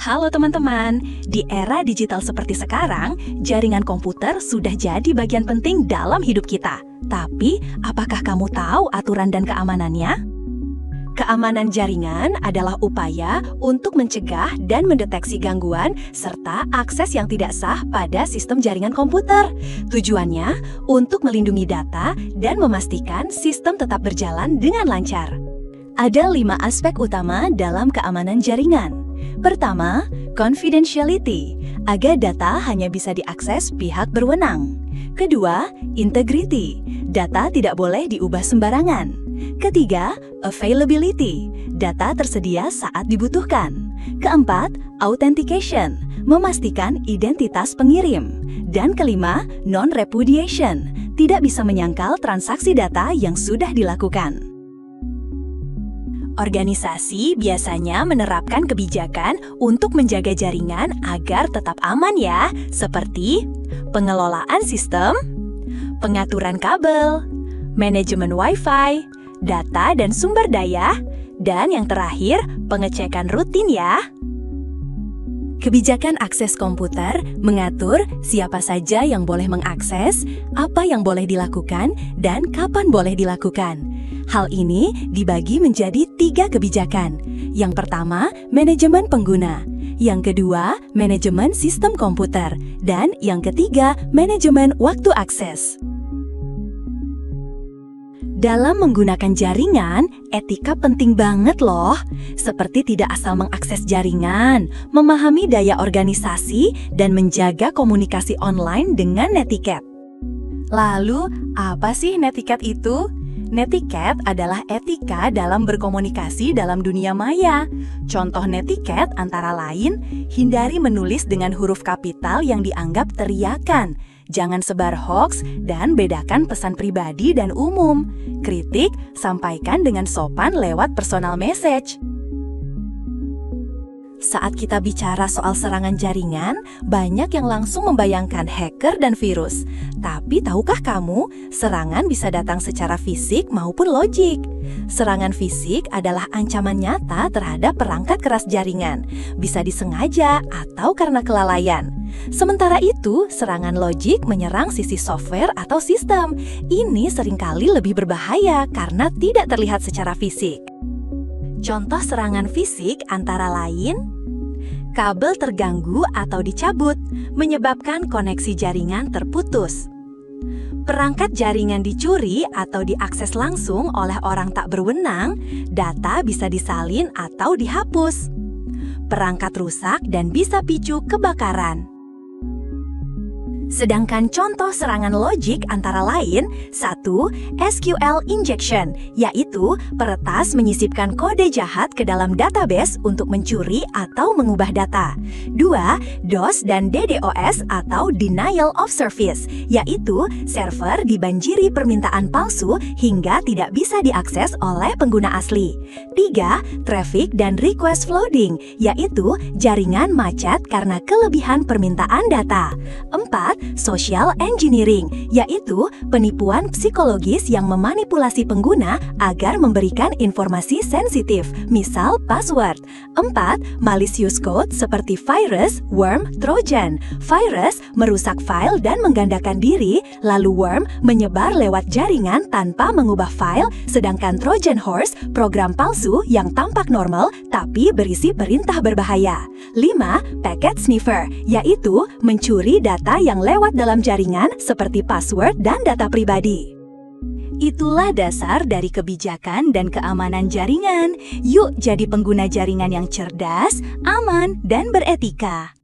Halo teman-teman, di era digital seperti sekarang, jaringan komputer sudah jadi bagian penting dalam hidup kita. Tapi, apakah kamu tahu aturan dan keamanannya? Keamanan jaringan adalah upaya untuk mencegah dan mendeteksi gangguan serta akses yang tidak sah pada sistem jaringan komputer. Tujuannya untuk melindungi data dan memastikan sistem tetap berjalan dengan lancar. Ada 5 aspek utama dalam keamanan jaringan. Pertama, confidentiality, agar data hanya bisa diakses pihak berwenang. Kedua, integrity, data tidak boleh diubah sembarangan. Ketiga, availability, data tersedia saat dibutuhkan. Keempat, authentication, memastikan identitas pengirim. Dan kelima, non-repudiation, tidak bisa menyangkal transaksi data yang sudah dilakukan. Organisasi biasanya menerapkan kebijakan untuk menjaga jaringan agar tetap aman ya, seperti pengelolaan sistem, pengaturan kabel, manajemen Wi-Fi, data dan sumber daya, dan yang terakhir, pengecekan rutin ya. Kebijakan akses komputer mengatur siapa saja yang boleh mengakses, apa yang boleh dilakukan, dan kapan boleh dilakukan. Hal ini dibagi menjadi 3 kebijakan. Yang pertama, manajemen pengguna. Yang kedua, manajemen sistem komputer. Dan yang ketiga, manajemen waktu akses. Dalam menggunakan jaringan, etika penting banget loh. Seperti tidak asal mengakses jaringan, memahami daya organisasi, dan menjaga komunikasi online dengan netiquette. Lalu, apa sih netiquette itu? Netiquette adalah etika dalam berkomunikasi dalam dunia maya. Contoh netiquette antara lain, hindari menulis dengan huruf kapital yang dianggap teriakan. Jangan sebar hoaks dan bedakan pesan pribadi dan umum. Kritik, sampaikan dengan sopan lewat personal message. Saat kita bicara soal serangan jaringan, banyak yang langsung membayangkan hacker dan virus. Tapi tahukah kamu, serangan bisa datang secara fisik maupun logik. Serangan fisik adalah ancaman nyata terhadap perangkat keras jaringan. Bisa disengaja atau karena kelalaian. Sementara itu, serangan logik menyerang sisi software atau sistem. Ini seringkali lebih berbahaya karena tidak terlihat secara fisik. Contoh serangan fisik antara lain, kabel terganggu atau dicabut, menyebabkan koneksi jaringan terputus. Perangkat jaringan dicuri atau diakses langsung oleh orang tak berwenang, data bisa disalin atau dihapus. Perangkat rusak dan bisa picu kebakaran. Sedangkan contoh serangan logik antara lain, 1. SQL injection, yaitu peretas menyisipkan kode jahat ke dalam database untuk mencuri atau mengubah data. 2. DOS dan DDoS atau denial of service, yaitu server dibanjiri permintaan palsu hingga tidak bisa diakses oleh pengguna asli. 3. Traffic dan request flooding, yaitu jaringan macet karena kelebihan permintaan data. 4. Social engineering, yaitu penipuan psikologis yang memanipulasi pengguna agar memberikan informasi sensitif, misal password. 4. Malicious code seperti virus, worm, trojan. Virus merusak file dan menggandakan diri, lalu worm menyebar lewat jaringan tanpa mengubah file, sedangkan trojan horse program palsu yang tampak normal tapi berisi perintah berbahaya. 5. Packet sniffer, yaitu mencuri data yang lewat dalam jaringan seperti password dan data pribadi. Itulah dasar dari kebijakan dan keamanan jaringan. Yuk jadi pengguna jaringan yang cerdas, aman, dan beretika.